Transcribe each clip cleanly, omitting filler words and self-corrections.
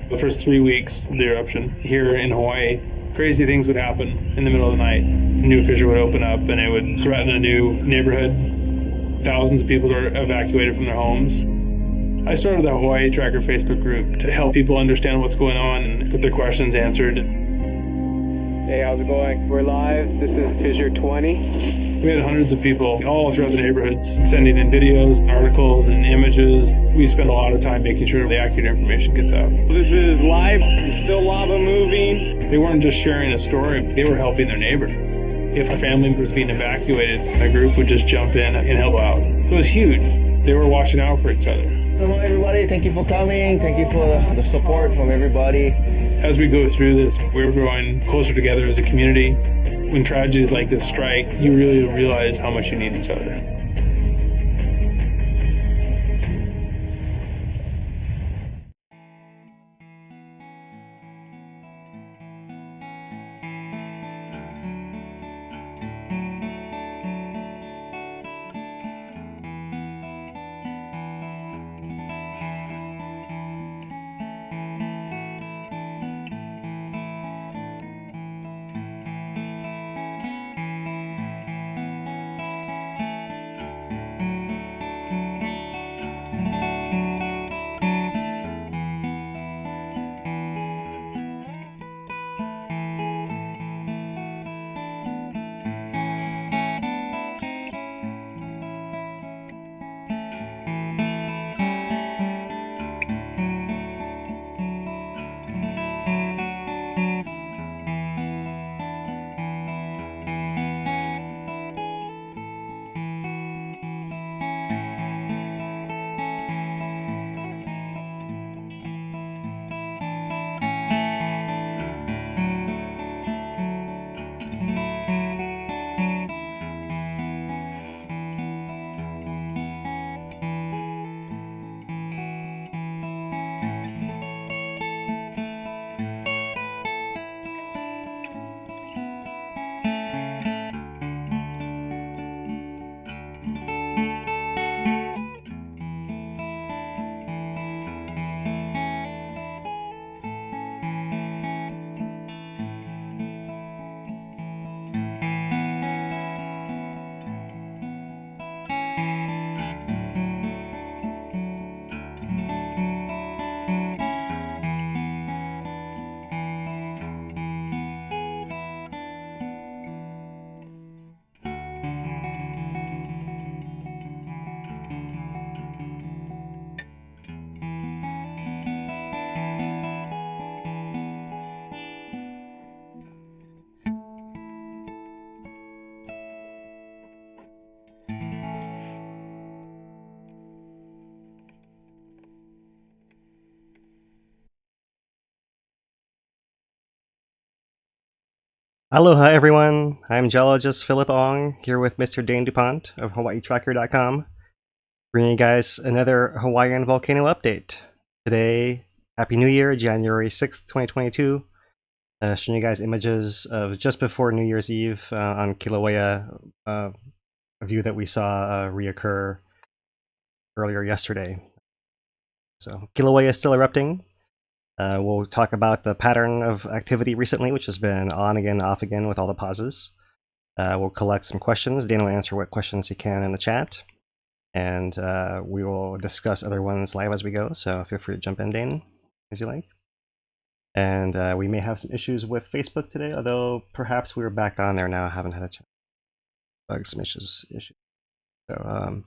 The first 3 weeks of the eruption here in Hawaii, crazy things would happen in the middle of the night. A new fissure would open up and it would threaten a new neighborhood. Thousands of people were evacuated from their homes. I started the Hawaii Tracker Facebook group to help people understand what's going on and get their questions answered. Hey, how's it going? We're live. This is Fissure 20. We had hundreds of people all throughout the neighborhoods sending in videos, articles, and images. We spend a lot of time making sure the accurate information gets out. This is live. There's still lava moving. They weren't just sharing a story, they were helping their neighbor. If a family was being evacuated, a group would just jump in and help out. So it was huge. They were watching out for each other. Hello everybody, thank you for coming. Thank you for the support from everybody. As we go through this, we're growing closer together as a community. When tragedies like this strike, you really realize how much you need each other. Aloha everyone, I'm geologist Philip Ong, here with Mr. Dane DuPont of HawaiiTracker.com, bringing you guys another Hawaiian volcano update. Today, Happy New Year, January 6th, 2022. Showing you guys images of just before New Year's Eve on Kilauea, a view that we saw reoccur earlier yesterday. So Kilauea is still erupting. We'll talk about the pattern of activity recently, which has been on again, off again with all the pauses. We'll collect some questions. Dan will answer what questions he can in the chat. And we will discuss other ones live as we go, so feel free to jump in, Dane, as you like. And we may have some issues with Facebook today, although perhaps we're back on there now. I haven't had a chance to bug some issues. So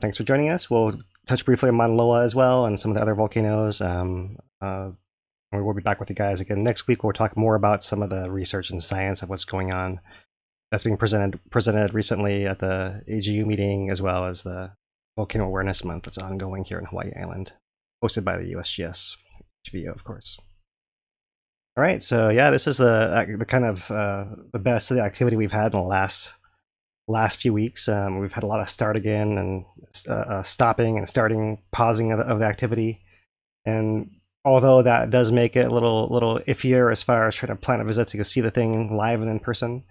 thanks for joining us. We'll touch briefly on Mauna Loa as well and some of the other volcanoes. We will be back with you guys again next week. We'll talk more about some of the research and science of what's going on that's being presented recently at the AGU meeting, as well as the Volcano Awareness Month that's ongoing here in Hawaii Island, hosted by the USGS HVO, of course. All right, so yeah, this is the kind of the best of the activity we've had in the last few weeks. We've had a lot of start again and stopping and starting, pausing of the activity. And although that does make it a little iffier as far as trying to plan a visit to go see the thing live and in person,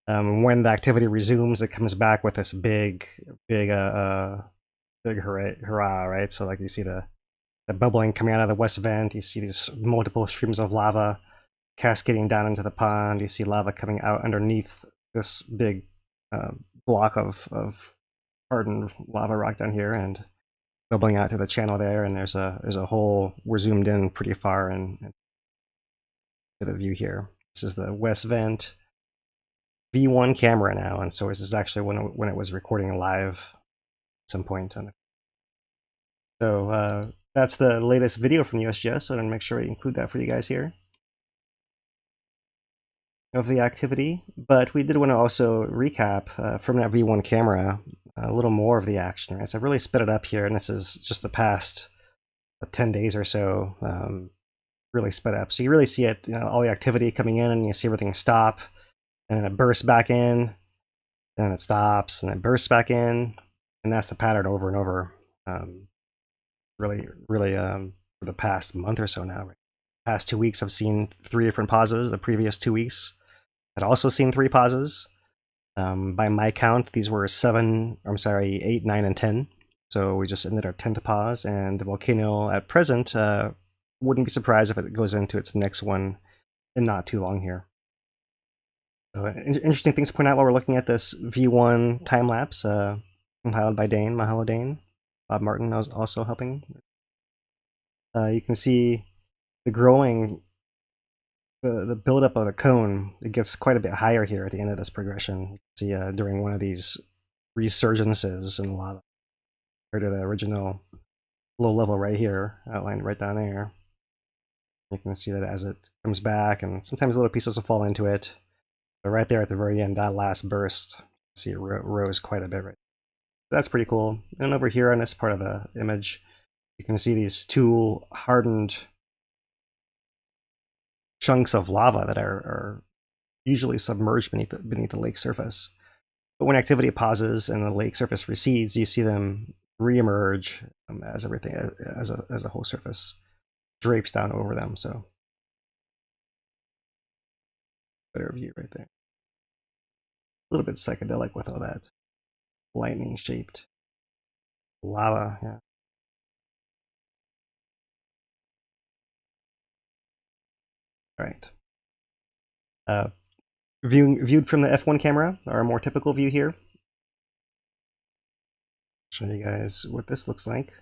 when the activity resumes, it comes back with this big hurrah, right? So like you see the the bubbling coming out of the west vent. You see these multiple streams of lava cascading down into the pond. You see lava coming out underneath this big block of hardened lava rock down here and bubbling out to the channel there. And there's a hole. We're zoomed in pretty far and to the view here. This is the west vent. V1 camera now, and so this is actually when it was recording live at some point. So that's the latest video from USGS, so I'm going to make sure I include that for you guys here of the activity. But we did want to also recap from that V1 camera a little more of the action. Right? So I've really sped it up here, and this is just the past 10 days or so, really sped up. So you really see it, all the activity coming in, and you see everything stop. And then it bursts back in, then it stops, and it bursts back in, and that's the pattern over and over. Really, for the past month or so now. Right? Past 2 weeks, I've seen 3 different pauses. The previous 2 weeks, I'd also seen 3 pauses. By my count, these were 8, 9, and 10. So we just ended our 10th pause, and the volcano at present wouldn't be surprised if it goes into its next one in not too long here. So interesting things to point out while we're looking at this V1 time lapse, compiled by Dane. Mahalo, Dane. Bob Martin was also helping. You can see the growing, the buildup of the cone. It gets quite a bit higher here at the end of this progression. You can see during one of these resurgences in lava, compared to the original low level right here, outlined right down there. You can see that as it comes back, and sometimes little pieces will fall into it. But right there at the very end, that last burst, you see it rose quite a bit. Right, so that's pretty cool. And over here on this part of the image, you can see these 2 hardened chunks of lava that are usually submerged beneath the lake surface. But when activity pauses and the lake surface recedes, you see them reemerge as everything as a whole surface drapes down over them. So better view right there. A little bit psychedelic with all that lightning shaped lava. Yeah. All right. Viewed from the F1 camera, our more typical view here. Show you guys what this looks like.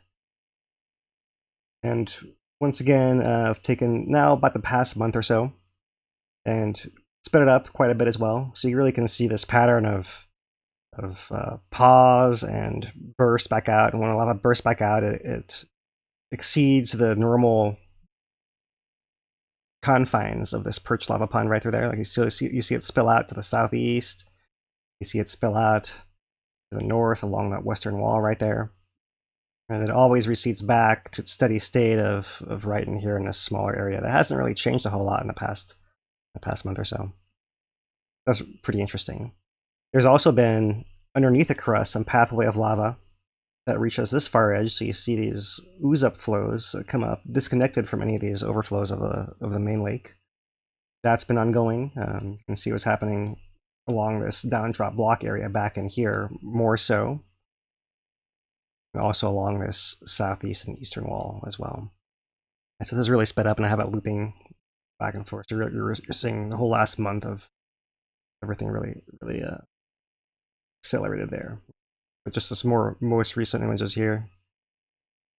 And once again, I've taken now about the past month or so and sped it up quite a bit as well. So you really can see this pattern of pause and burst back out. And when a lava bursts back out, it exceeds the normal confines of this perched lava pond right through there. Like you see it spill out to the southeast. You see it spill out to the north along that western wall right there. And it always recedes back to its steady state of right in here in this smaller area. That hasn't really changed a whole lot in the past month or so. That's pretty interesting. There's also been, underneath the crust, some pathway of lava that reaches this far edge. So you see these ooze-up flows that come up disconnected from any of these overflows of the main lake. That's been ongoing. You can see what's happening along this down-drop block area back in here, more so. And also along this southeast and eastern wall as well. And so this is really sped up, and I have it looping back and forth. So you're seeing the whole last month of everything really accelerated there. But just this most recent images here,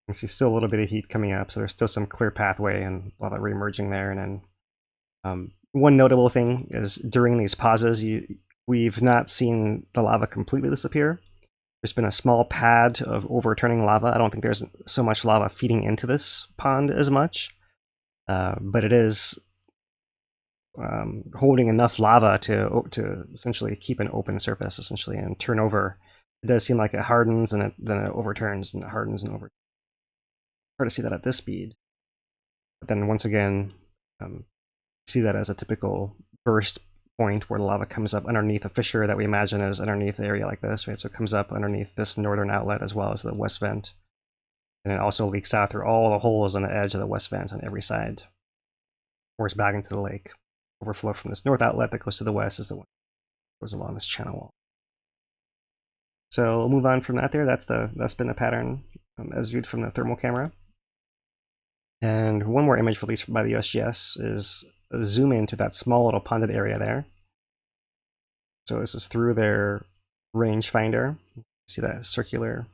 you can see still a little bit of heat coming up, so there's still some clear pathway and a lot of reemerging there. And then one notable thing is during these pauses, we've not seen the lava completely disappear. There's been a small pad of overturning lava. I don't think there's so much lava feeding into this pond as much, but it is holding enough lava to essentially keep an open surface, essentially, and turn over. It does seem like it hardens and then it overturns, and it hardens and overturns. Hard to see that at this speed. But then once again, see that as a typical burst point where the lava comes up underneath a fissure that we imagine is underneath an area like this, right? So it comes up underneath this northern outlet as well as the west vent. And it also leaks out through all the holes on the edge of the west vent on every side. Pours back into the lake. Overflow from this north outlet that goes to the west is the one that goes along this channel wall. So we'll move on from that there. That's been the pattern as viewed from the thermal camera. And one more image released by the USGS is a zoom into that small little ponded area there. So this is through their rangefinder. See that circular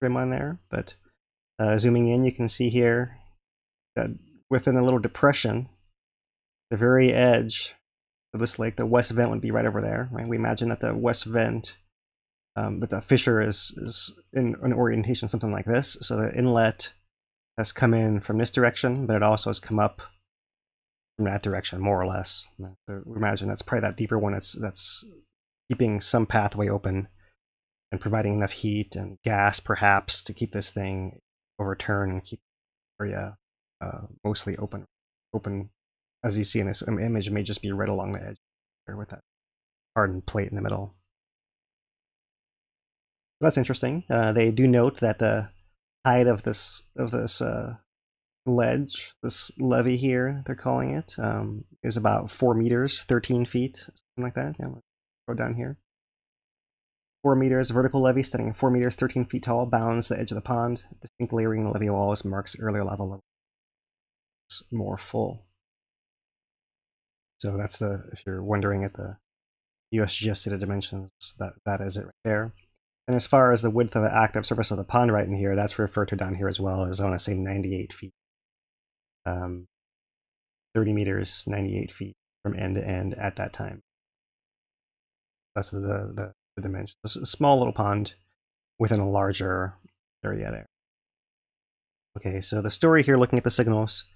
trim on there, but zooming in, you can see here that within a little depression, the very edge of this lake, the west vent would be right over there, right? We imagine that the west vent, that the fissure is in an orientation something like this. So the inlet has come in from this direction, but it also has come up from that direction, more or less. So we imagine that's probably that deeper one that's keeping some pathway open and providing enough heat and gas, perhaps, to keep this thing overturned and keep the area mostly open. As you see in this image, it may just be right along the edge there with that hardened plate in the middle. So that's interesting. They do note that the height of this ledge, this levee here, they're calling it, is about 4 meters, 13 feet, something like that. Yeah, let's go down here. 4 meters vertical levee standing 4 meters, 13 feet tall, bounds the edge of the pond. Distinct layering levee walls marks earlier lava levels more full. So that's if you're wondering at the USGS data dimensions, that is it right there. And as far as the width of the active surface of the pond right in here, that's referred to down here as well as, I want to say, 98 feet. 30 meters, 98 feet from end to end at that time. That's the dimension. It's a small little pond within a larger area there. Okay, so the story here, looking at the signals,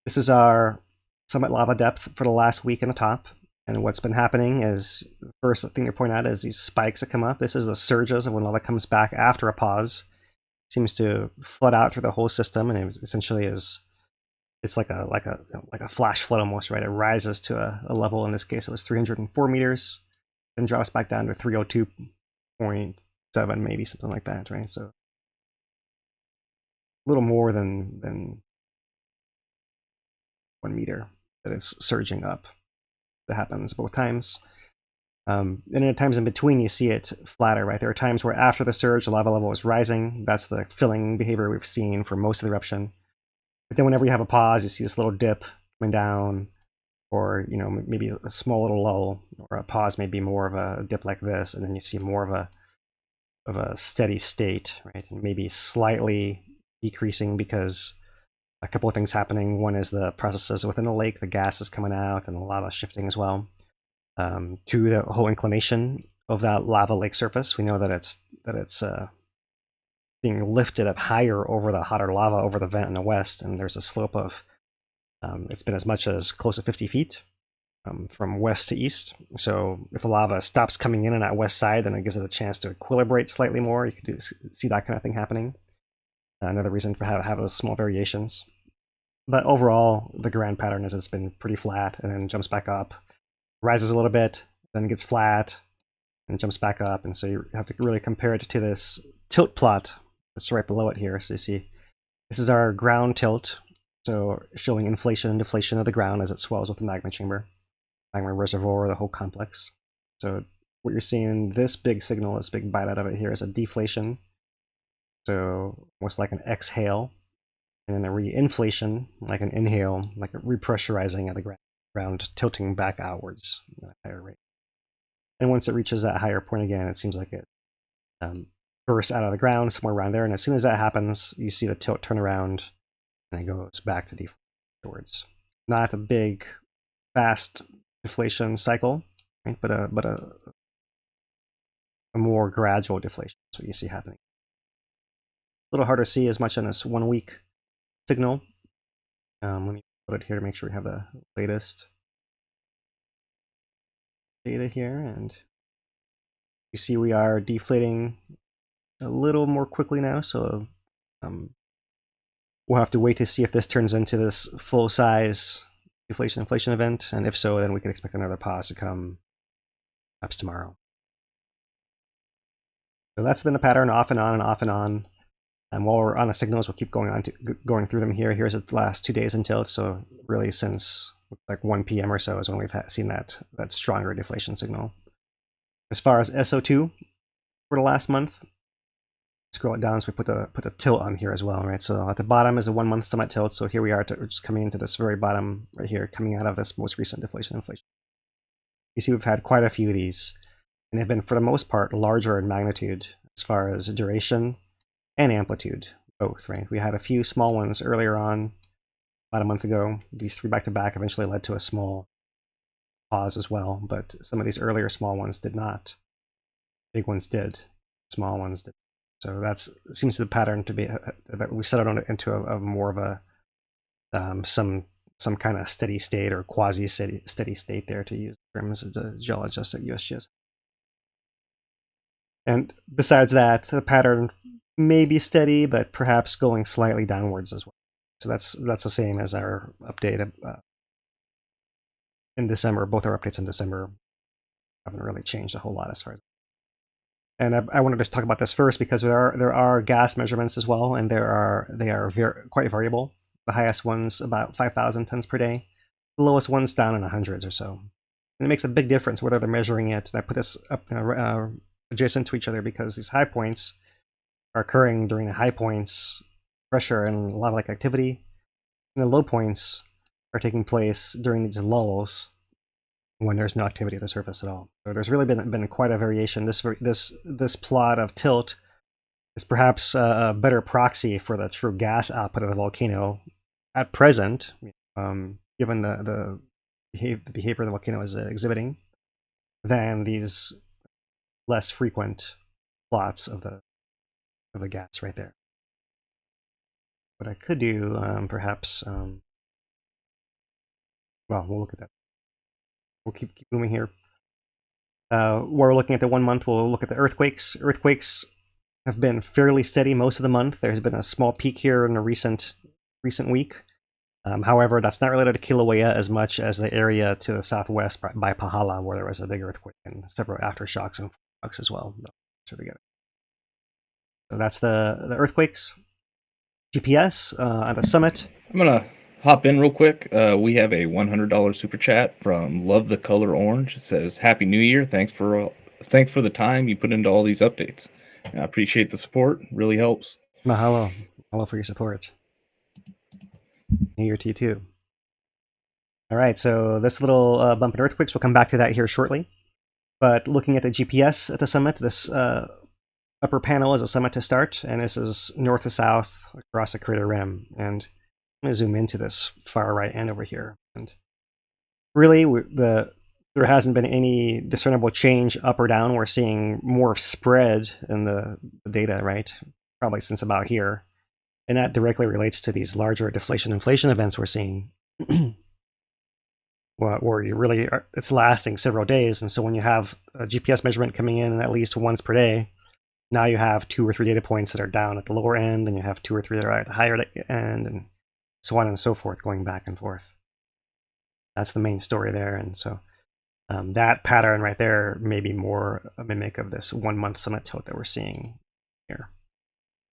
this is our summit lava depth for the last week in the top. And what's been happening is, the first thing to point out is these spikes that come up. This is the surges of when lava comes back after a pause. It seems to flood out through the whole system, and it essentially is, it's like a flash flood almost, right? It rises to a level, in this case it was 304 meters, then drops back down to 302.7, maybe something like that, right? So a little more than 1 meter that it's surging up. That happens both times. And at times in between, you see it flatter, right? There are times where after the surge, the lava level is rising. That's the filling behavior we've seen for most of the eruption. But then whenever you have a pause, you see this little dip coming down, or maybe a small little lull, or a pause may be more of a dip like this, and then you see more of a steady state, right? And maybe slightly decreasing because a couple of things happening. One is the processes within the lake, the gas is coming out and the lava shifting as well. Two, the whole inclination of that lava lake surface. We know that it's being lifted up higher over the hotter lava over the vent in the west, and there's a slope of it's been as much as close to 50 feet from west to east. So if the lava stops coming in on that west side, then it gives it a chance to equilibrate slightly more. You can see that kind of thing happening. Another reason for have those small variations. But overall, the grand pattern is it's been pretty flat and then jumps back up, rises a little bit, then gets flat, and jumps back up. And so you have to really compare it to this tilt plot that's right below it here. So you see, this is our ground tilt, so showing inflation and deflation of the ground as it swells with the magma chamber, magma reservoir, the whole complex. So what you're seeing, this big signal, this big bite out of it here, is a deflation. So almost like an exhale, and then a reinflation, like an inhale, like a repressurizing of the ground, tilting back outwards at a higher rate. And once it reaches that higher point again, it seems like it bursts out of the ground somewhere around there. And as soon as that happens, you see the tilt turn around, and it goes back to deflation afterwards. Not a big, fast deflation cycle, right? But a more gradual deflation. That's what you see happening. A little harder to see as much on this 1 week signal. Let me put it here to make sure we have the latest data here, and you see we are deflating a little more quickly now, so we'll have to wait to see if this turns into this full size deflation-inflation event, and if so, then we can expect another pause to come perhaps tomorrow. So that's been the pattern, off and on and off and on. And while we're on the signals, we'll keep going through them here. Here's the last 2 days until, so really since like 1 p.m. or so is when we've seen that stronger deflation signal. As far as SO2 for the last month, scroll it down, so we put the tilt on here as well, right? So at the bottom is a 1 month summit tilt. So here we are, we're just coming into this very bottom right here, coming out of this most recent deflation inflation. You see we've had quite a few of these, and they've been, for the most part, larger in magnitude as far as duration and amplitude, both, right? We had a few small ones earlier on, about a month ago. These 3 back-to-back eventually led to a small pause as well, but some of these earlier small ones did not. Big ones did, small ones did. So that seems the pattern to be that we settled on into a more of a some kind of steady state or quasi steady state there, to use terms as a geologist at USGS. And besides that, the pattern may be steady, but perhaps going slightly downwards as well. So that's the same as our update in December. Both our updates in December haven't really changed a whole lot as far as. And I wanted to talk about this first because there are gas measurements as well, and they are quite variable. The highest one's about 5,000 tons per day. The lowest one's down in the hundreds or so. And it makes a big difference whether they're measuring it. And I put this up adjacent to each other because these high points are occurring during the high points, pressure and lava-like activity, and the low points are taking place during these lulls, when there's no activity at the surface at all. So there's really been quite a variation. This plot of tilt is perhaps a better proxy for the true gas output of the volcano at present, given the behavior the volcano is exhibiting, than these less frequent plots of the gas right there. What I could do, perhaps, well, we'll look at that. We'll keep moving here. While we're looking at the 1 month, we'll look at the earthquakes. Earthquakes have been fairly steady most of the month. There's been a small peak here in a recent week. However, that's not related to Kilauea as much as the area to the southwest by Pahala, where there was a big earthquake and several aftershocks and shocks as well. So that's the earthquakes. GPS at the summit. I'm gonna hop in real quick. We have a $100 super chat from Love the Color Orange. It says, "Happy New Year! Thanks for the time you put into all these updates. I appreciate the support. Really helps." Mahalo for your support. New Year to you too. All right, so this little bump in earthquakes, we'll come back to that here shortly. But looking at the GPS at the summit, this upper panel is a summit to start, and this is north to south across the crater rim. And I'm going to zoom into this far right end over here. And really, there hasn't been any discernible change up or down. We're seeing more spread in the data, right? Probably since about here. And that directly relates to these larger deflation-inflation events we're seeing. Where you really it's lasting several days. And so when you have a GPS measurement coming in at least once per day, now you have 2 or 3 data points that are down at the lower end, and you have 2 or 3 that are at the higher end, and so on and so forth, going back and forth. That's the main story there. And so that pattern right there may be more a mimic of this 1 month summit tilt that we're seeing here.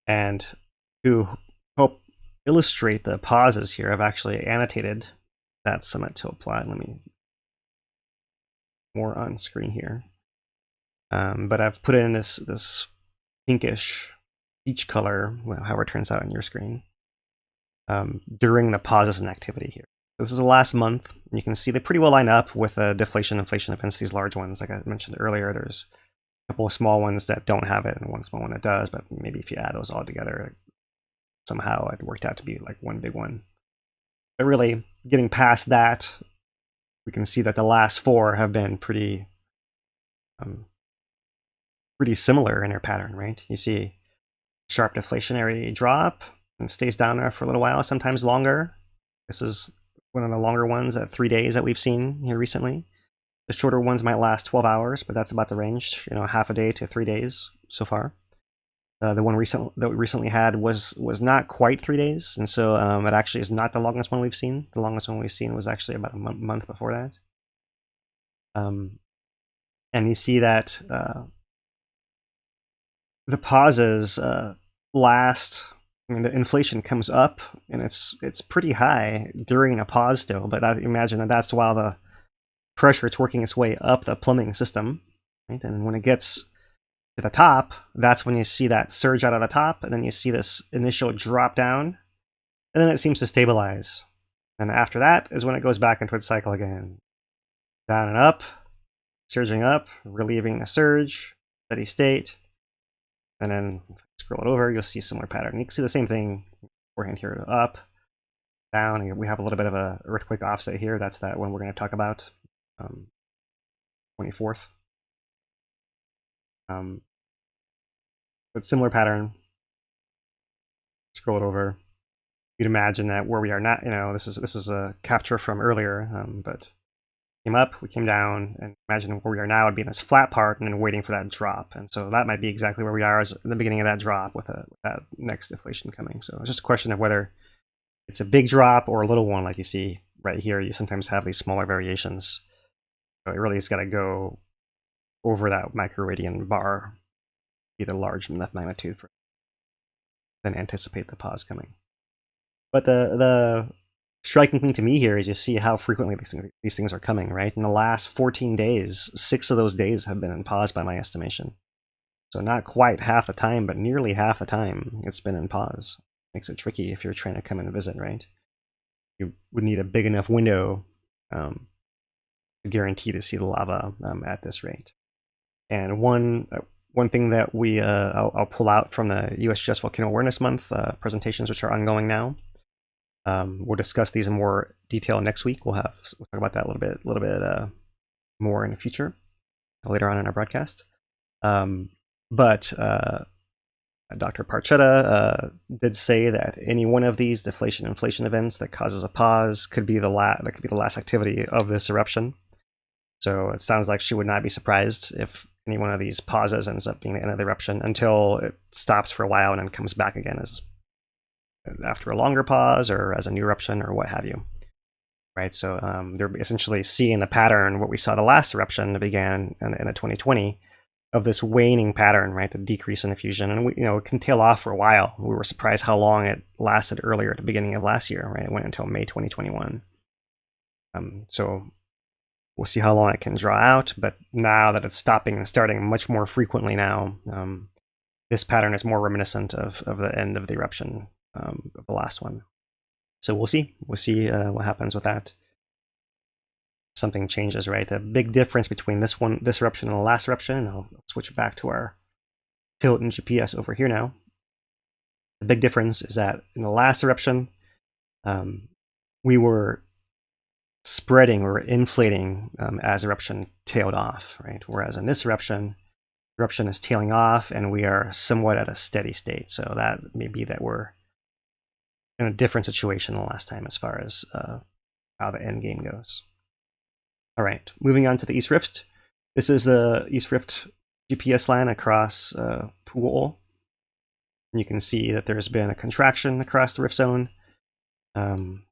And to help illustrate the pauses here, I've actually annotated that summit tilt plot. Let me more on screen here. But I've put in this pinkish peach color, however it turns out on your screen, during the pauses in activity here. This is the last month. And you can see they pretty well line up with the deflation-inflation events, these large ones. Like I mentioned earlier, there's a couple of small ones that don't have it and one small one that does, but maybe if you add those all together, somehow it worked out to be like one big one. But really, getting past that, we can see that the last 4 have been pretty similar in their pattern, right? You see sharp deflationary drop and stays down there for a little while, sometimes longer. This is one of the longer ones at 3 days that we've seen here recently. The shorter ones might last 12 hours, but that's about the range, half a day to 3 days so far. The one that we recently had was not quite 3 days, and so it actually is not the longest one we've seen. The longest one we've seen was actually about a month before that. And you see that the pauses last. I mean, the inflation comes up, and it's pretty high during a pause still. But I imagine that's while the pressure is working its way up the plumbing system, right? And when it gets to the top, that's when you see that surge out of the top, and then you see this initial drop down, and then it seems to stabilize. And after that is when it goes back into its cycle again. Down and up, surging up, relieving the surge, steady state. And then if I scroll it over, you'll see a similar pattern. You can see the same thing beforehand here, up, down. And we have a little bit of a earthquake offset here. That's that one we're going to talk about, 24th. But similar pattern. Scroll it over. You'd imagine that where we are now, this is a capture from earlier, but came up, we came down, and imagine where we are now would be in this flat part and then waiting for that drop. And so that might be exactly where we are as in the beginning of that drop with that next deflation coming. So it's just a question of whether it's a big drop or a little one, like you see right here. You sometimes have these smaller variations. So it really has got to go over that microradian bar, be the large enough magnitude for then anticipate the pause coming. But the striking thing to me here is you see how frequently these things are coming, right? In the last 14 days, 6 of those days have been in pause by my estimation. So not quite half the time, but nearly half the time it's been in pause. Makes it tricky if you're trying to come and visit, right? You would need a big enough window to guarantee to see the lava at this rate. And one thing that I'll pull out from the USGS Volcano Awareness Month presentations, which are ongoing now. We'll discuss these in more detail next week. We'll talk about that a little bit more in the future, later on in our broadcast. But Dr. Parchetta did say that any one of these deflation-inflation events that causes a pause could be the last activity of this eruption. So it sounds like she would not be surprised if any one of these pauses ends up being the end of the eruption until it stops for a while and then comes back again as after a longer pause or as a new eruption or what have you. Right, so they're essentially seeing the pattern what we saw the last eruption that began in 2020 of this waning pattern, right, the decrease in diffusion, and it can tail off for a while. We were surprised how long it lasted earlier at the beginning of last year, right? It went until May 2021. So we'll see how long it can draw out, but now that it's stopping and starting much more frequently now, this pattern is more reminiscent of the end of the eruption of the last one. So we'll see what happens with that. Something changes, right? The big difference between this eruption and the last eruption, and I'll switch back to our tilt and GPS over here now. The big difference is that in the last eruption, we were spreading or inflating as eruption tailed off, right? Whereas in this eruption is tailing off and we are somewhat at a steady state. So that may be that we're in a different situation than last time as far as how the end game goes. All right, moving on to the East Rift. This is the East Rift GPS line across Pu'u'o. You can see that there's been a contraction across the rift zone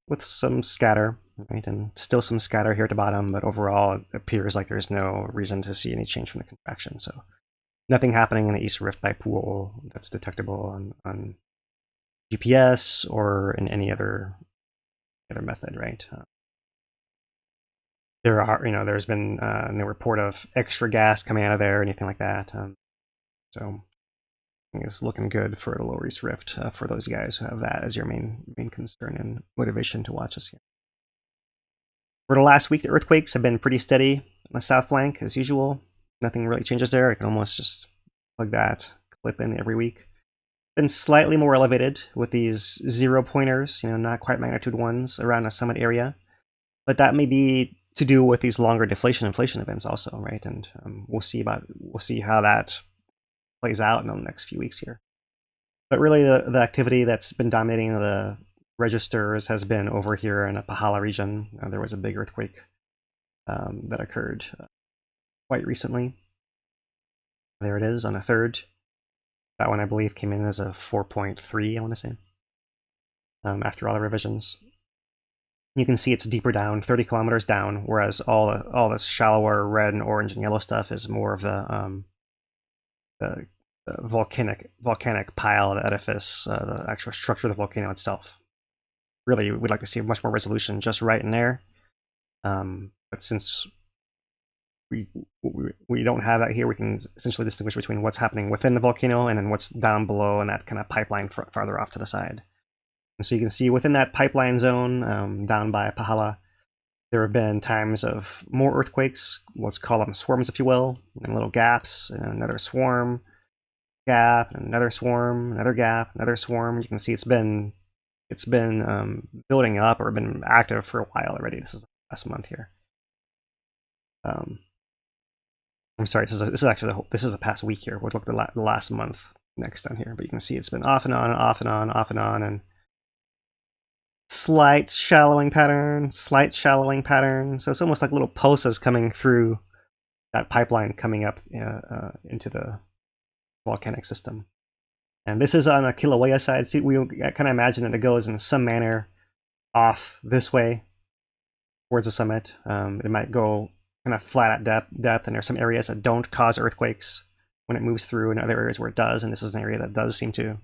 with some scatter, right? And still some scatter here at the bottom, but overall it appears like there's no reason to see any change from the contraction. So nothing happening in the East Rift by Pu'u'o that's detectable on GPS or in any other method, right? There's been no report of extra gas coming out of there or anything like that. So I think it's looking good for the Lower East Rift for those guys who have that as your main concern and motivation to watch us here. For the last week, the earthquakes have been pretty steady on the south flank as usual. Nothing really changes there. I can almost just plug that clip in every week. Been slightly more elevated with these 0 pointers, not quite magnitude 1s around the summit area, but that may be to do with these longer deflation-inflation events also, right? And we'll see how that plays out in the next few weeks here. But really, the activity that's been dominating the registers has been over here in the Pahala region. There was a big earthquake that occurred quite recently. There it is on the 3rd. That one, I believe, came in as a 4.3, I want to say, after all the revisions. You can see it's deeper down, 30 kilometers down, whereas all this shallower red and orange and yellow stuff is more of the volcanic pile, the edifice, the actual structure of the volcano itself. Really, we'd like to see much more resolution just right in there. But since we don't have that here. We can essentially distinguish between what's happening within the volcano and then what's down below and that kind of pipeline farther off to the side. And so you can see within that pipeline zone down by Pahala, there have been times of more earthquakes. Let's call them swarms, if you will, and little gaps, and another swarm, gap, and another swarm, another gap, another swarm. You can see it's been building up or been active for a while already. This is the last month here. I'm sorry. This is actually this is the past week here. We'll look at the last month next down here, but you can see it's been off and on, off and on, off and on, and slight shallowing pattern. So it's almost like little pulses coming through that pipeline coming up into the volcanic system. And this is on a Kilauea side. So we kind of imagine that it goes in some manner off this way towards the summit. It might go kind of flat at depth, and there's some areas that don't cause earthquakes when it moves through, and other areas where it does. And this is an area that does seem to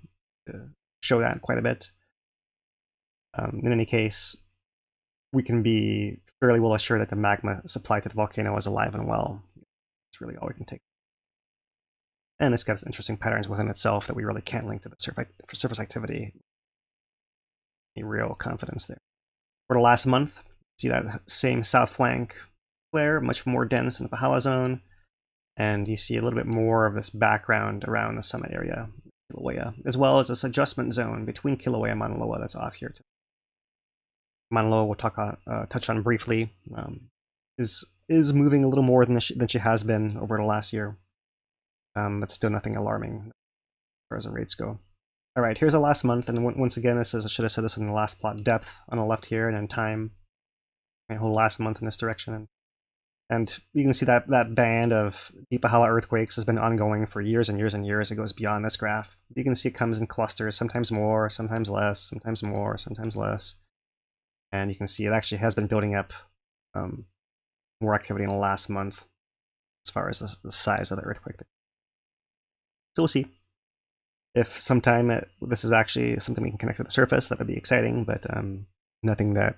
show that quite a bit. In any case, we can be fairly well assured that the magma supply to the volcano is alive and well. It's really all we can take. And it's got interesting patterns within itself that we really can't link to the surface activity. Any real confidence there. For the last month, see that same south flank flare, much more dense in the Pahala zone, and you see a little bit more of this background around the summit area, Kilauea, as well as this adjustment zone between Kilauea and Mauna Loa that's off here too. Mauna Loa we'll touch on briefly. Is moving a little more than she has been over the last year, but still nothing alarming as far as the rates go. All right, here's the last month, and once again, this is, I should have said this in the last plot, depth on the left here, and then time, the whole last month in this direction. And you can see that band of deep Pahala earthquakes has been ongoing for years and years and years. It goes beyond this graph. You can see it comes in clusters, sometimes more, sometimes less, sometimes more, sometimes less. And you can see it actually has been building up more activity in the last month as far as the size of the earthquake. So we'll see. If sometime this is actually something we can connect to the surface, that would be exciting, but nothing that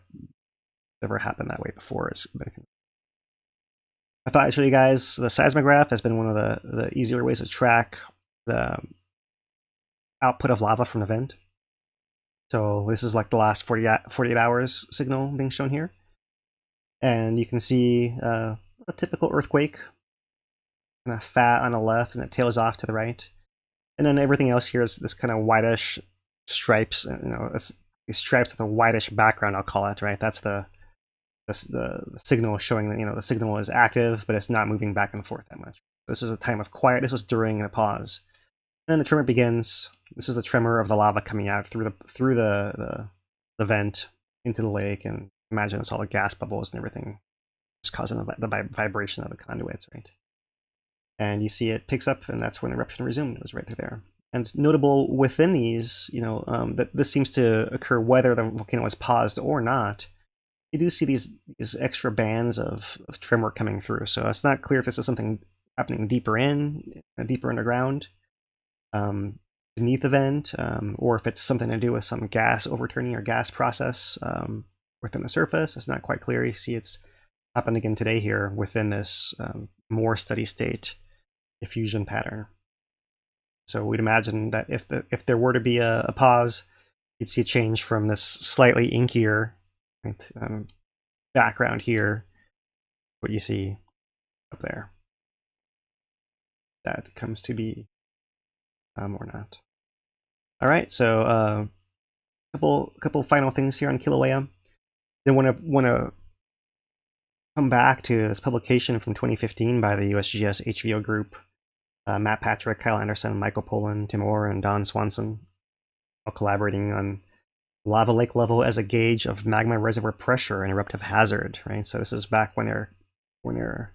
ever happened that way before has been. I thought I'd show you guys the seismograph has been one of the easier ways to track the output of lava from the vent. So this is like the last 48 hours signal being shown here. And you can see a typical earthquake, kind of fat on the left, and it tails off to the right. And then everything else here is this kind of whitish stripes, these stripes with a whitish background, I'll call it, right? That's the signal showing that the signal is active, but it's not moving back and forth that much. This is a time of quiet. This was during the pause. And then the tremor begins. This is the tremor of the lava coming out through the vent into the lake, and imagine it's all the gas bubbles and everything, just causing the vibration of the conduits, right? And you see it picks up, and that's when eruption resumed. It was right through there. And notable within these, that this seems to occur whether the volcano is paused or not. You do see these extra bands of tremor coming through. So it's not clear if this is something happening deeper underground, beneath the vent, or if it's something to do with some gas overturning or gas process within the surface. It's not quite clear. You see it's happened again today here within this more steady state diffusion pattern. So we'd imagine that if there were to be a pause, you'd see a change from this slightly inkier background here, what you see up there. That comes to be or not. All right, so couple final things here on Kilauea. Then want to come back to this publication from 2015 by the USGS HVO group. Matt Patrick, Kyle Anderson, Michael Poland, Tim Orr, and Don Swanson, all collaborating on lava lake level as a gauge of magma reservoir pressure and eruptive hazard. Right, so this is back when they're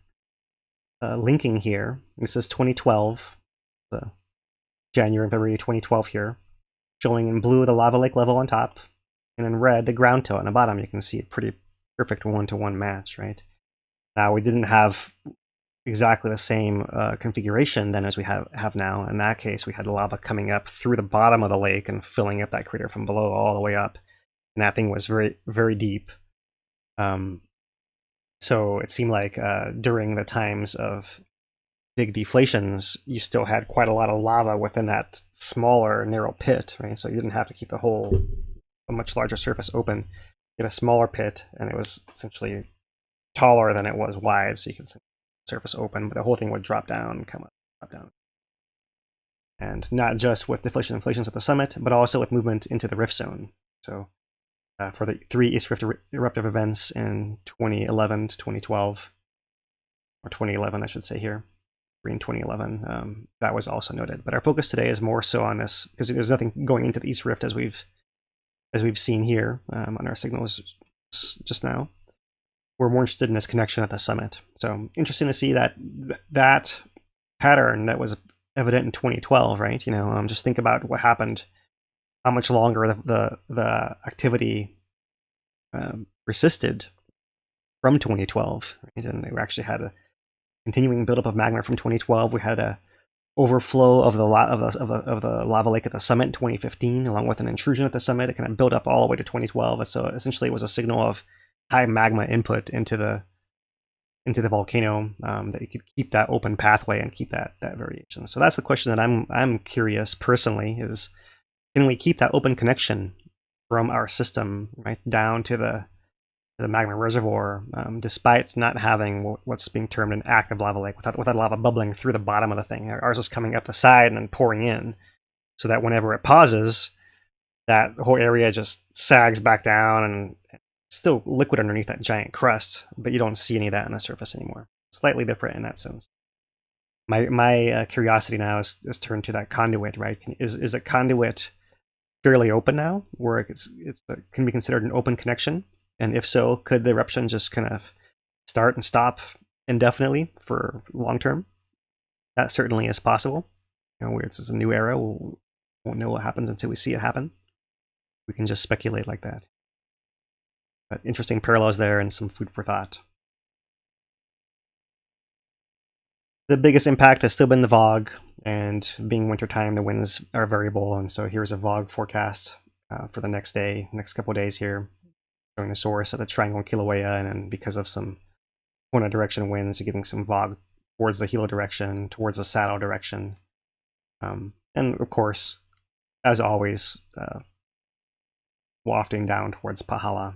linking here. This is 2012, January and February 2012 here, showing in blue the lava lake level on top, and in red the ground tilt on the bottom. You can see a pretty perfect one-to-one match, right? Now we didn't have exactly the same configuration then as we have now. In that case, we had lava coming up through the bottom of the lake and filling up that crater from below all the way up, and that thing was very, very deep. So it seemed like during the times of big deflations, you still had quite a lot of lava within that smaller, narrow pit, right? So you didn't have to keep a much larger surface open. You had a smaller pit, and it was essentially taller than it was wide, so you could see the surface open, but the whole thing would drop down and come up, drop down. And not just with deflations at the summit, but also with movement into the rift zone. So for the 3 East Rift eruptive events in 2011 to 2012, or 2011, I should say here, in 2011, that was also noted. But our focus today is more so on this, because there's nothing going into the East Rift as we've seen here on our signals just now. We're more interested in this connection at the summit. So interesting to see that pattern that was evident in 2012, right? Just think about what happened, how much longer the activity persisted from 2012, right? And we actually had a continuing buildup of magma from 2012. We had a overflow of the lava lake at the summit in 2015, along with an intrusion at the summit. It kind of built up all the way to 2012. So essentially, it was a signal of high magma input into the volcano, that you could keep that open pathway and keep that variation. So that's the question that I'm curious personally is, can we keep that open connection from our system right down to the magma reservoir, despite not having what's being termed an active lava lake, without lava bubbling through the bottom of the thing? Ours is coming up the side and then pouring in, so that whenever it pauses, that whole area just sags back down and still liquid underneath that giant crust, but you don't see any of that on the surface anymore. Slightly different in that sense. My curiosity now is turned to that conduit, right? Is a conduit fairly open now, where it can be considered an open connection? And if so, could the eruption just kind of start and stop indefinitely for long term? That certainly is possible. This is a new era. We won't know what happens until we see it happen. We can just speculate like that. But interesting parallels there and some food for thought. The biggest impact has still been the VOG, and being wintertime, the winds are variable. And so here's a VOG forecast for the next couple of days here, showing the source at the triangle Kilauea, and then because of some Kona direction winds, you're getting some VOG towards the Hilo direction, towards the saddle direction. And of course, as always, wafting down towards Pahala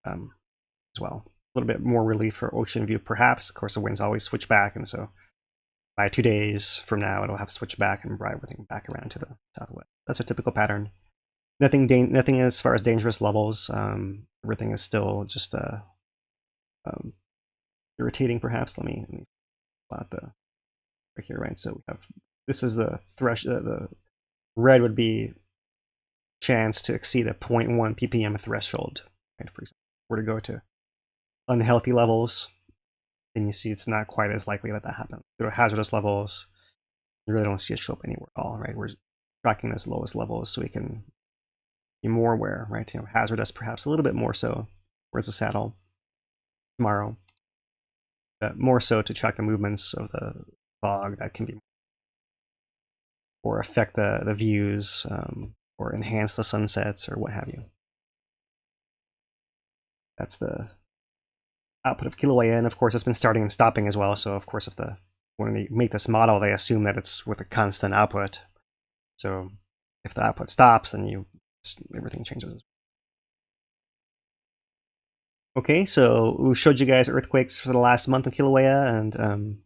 as well. A little bit more relief for ocean view, perhaps. Of course, the winds always switch back, and so by 2 days from now, it'll have to switch back and bring everything back around to the southwest. That's a typical pattern. Nothing as far as dangerous levels. Everything is still just irritating, perhaps. Let me plot right here, right? So we have, this is the the red would be chance to exceed a 0.1 ppm threshold, right? For example, if we're to go to unhealthy levels, then you see it's not quite as likely that happens. Go to hazardous levels, you really don't see it show up anywhere at all, right? We're tracking those lowest levels so we can be more aware, right? Hazardous perhaps a little bit more so, whereas the saddle tomorrow, but more so to track the movements of the fog that can be, or affect the views, or enhance the sunsets or what have you. That's the output of Kilauea, and of course it's been starting and stopping as well. So of course, when they make this model, they assume that it's with a constant output. So if the output stops, then everything changes. Okay, so we showed you guys earthquakes for the last month in Kilauea, and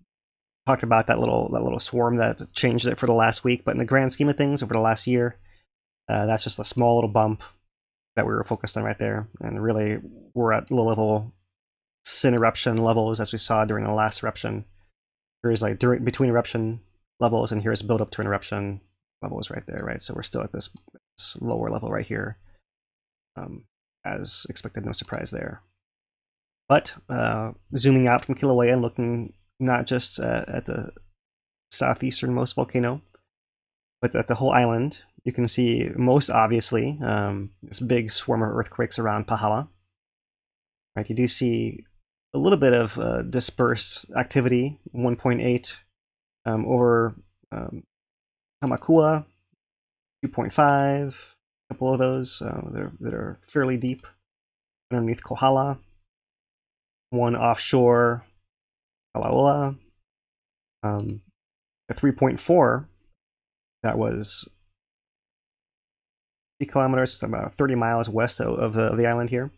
talked about that little swarm that changed it for the last week. But in the grand scheme of things, over the last year, that's just a small little bump that we were focused on right there. And really, we're at low-level sin eruption levels, as we saw during the last eruption. Here's like between eruption levels, and here's build up to an eruption levels right there, right? So we're still at this lower level right here, as expected, no surprise there. But zooming out from Kilauea and looking not just at the southeasternmost volcano, but at the whole island, you can see most obviously this big swarm of earthquakes around Pahala. Right, you do see a little bit of dispersed activity, 1.8 over Hamakua, 2.5, a couple of those that are fairly deep underneath Kohala. one offshore Kīlauea, a 3.4 that was 50 kilometers, about 30 miles west of the island here.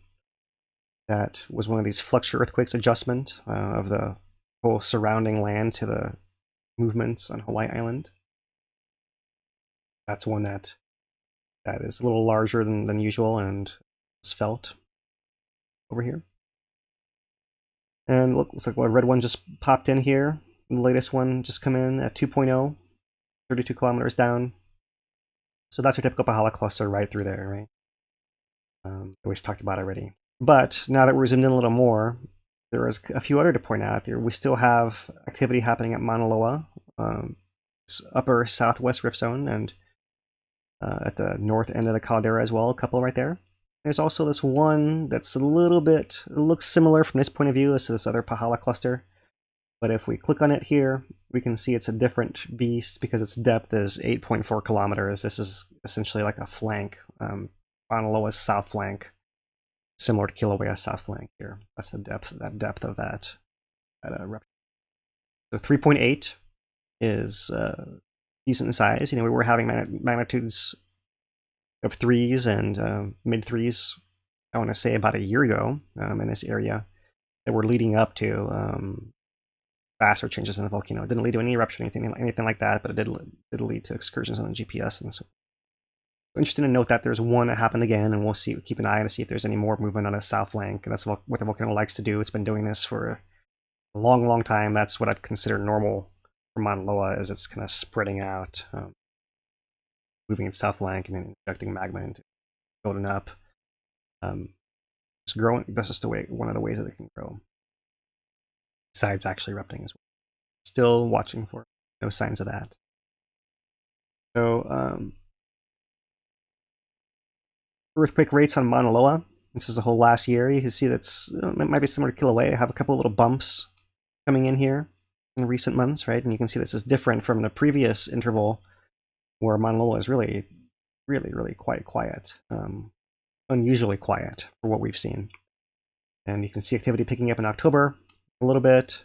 That was one of these flux earthquakes adjustment of the whole surrounding land to the movements on Hawaii Island. That's one that is a little larger than usual and is felt over here. And looks like a red one just popped in here. The latest one just come in at 2.0, 32 kilometers down. So that's your typical Pahala cluster right through there, right? We've talked about already. But now that we're zoomed in a little more, there is a few other to point out there. We still have activity happening at Mauna Loa, it's upper southwest rift zone, and at the north end of the caldera as well, a couple right there. There's also this one that's a little bit, it looks similar from this point of view as to this other Pahala cluster. But if we click on it here, we can see it's a different beast because its depth is 8.4 kilometers. This is essentially like a flank, Mauna Loa's south flank, similar to Kilauea's south flank here. That's the depth of that eruption. So 3.8 is decent size. We were having magnitudes of 3s and mid 3s, I want to say about a year ago in this area that were leading up to faster changes in the volcano. It didn't lead to any eruption or anything like that, but it did lead to excursions on the GPS. And so interesting to note that there's one that happened again, and we'll keep an eye on to see if there's any more movement on the south flank. And that's what the volcano likes to do. It's been doing this for a long time. That's what I'd consider normal for Mauna Loa, is it's kind of spreading out, moving its south flank and then injecting magma into building up. It's growing. That's just one of the ways that it can grow. Besides actually erupting as well. Still watching for no signs of that. So earthquake rates on Mauna Loa. This is the whole last year. You can see that's it might be similar to Kilauea. I have a couple of little bumps coming in here in recent months, right? And you can see this is different from the previous interval where Mauna Loa is really quite quiet, unusually quiet for what we've seen. And you can see activity picking up in October a little bit,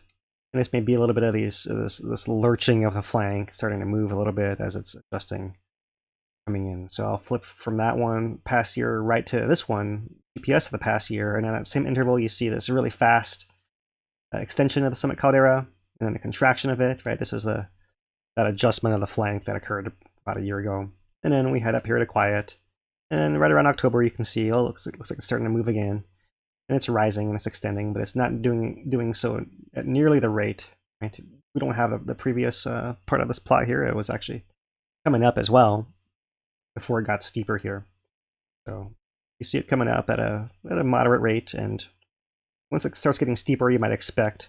and this may be a little bit of this lurching of the flank starting to move a little bit as it's adjusting, coming in. So I'll flip from that one past year right to this one, GPS of the past year, and in that same interval you see this really fast extension of the summit caldera and then a contraction of it, right? This is that adjustment of the flank that occurred about a year ago. And then we head up here to quiet, and right around October you can see, oh, looks like it's starting to move again. And it's rising and it's extending, but it's not doing so at nearly the rate. Right? We don't have the previous part of this plot here. It was actually coming up as well before it got steeper here. So you see it coming up at a moderate rate, and once it starts getting steeper, you might expect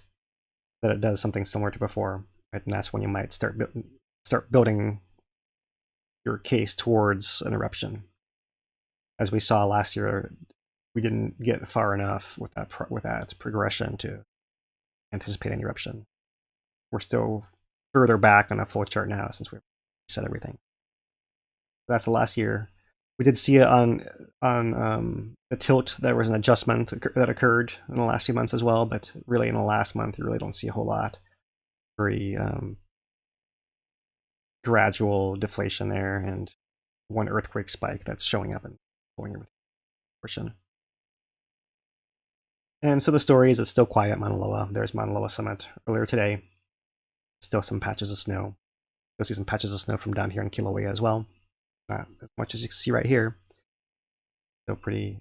that it does something similar to before, right? And that's when you might start building your case towards an eruption. As we saw last year, we didn't get far enough with that progression to anticipate an eruption. We're still further back on a flowchart now since we've set everything. That's the last year. We did see it on the tilt. There was an adjustment that occurred in the last few months as well, but really in the last month, you really don't see a whole lot. Very gradual deflation there, and one earthquake spike that's showing up and going everything portion. And so the story is it's still quiet at Mauna Loa. There's Mauna Loa summit earlier today. Still some patches of snow. You'll see some patches of snow from down here in Kilauea as well. Not as much as you can see right here. Still pretty.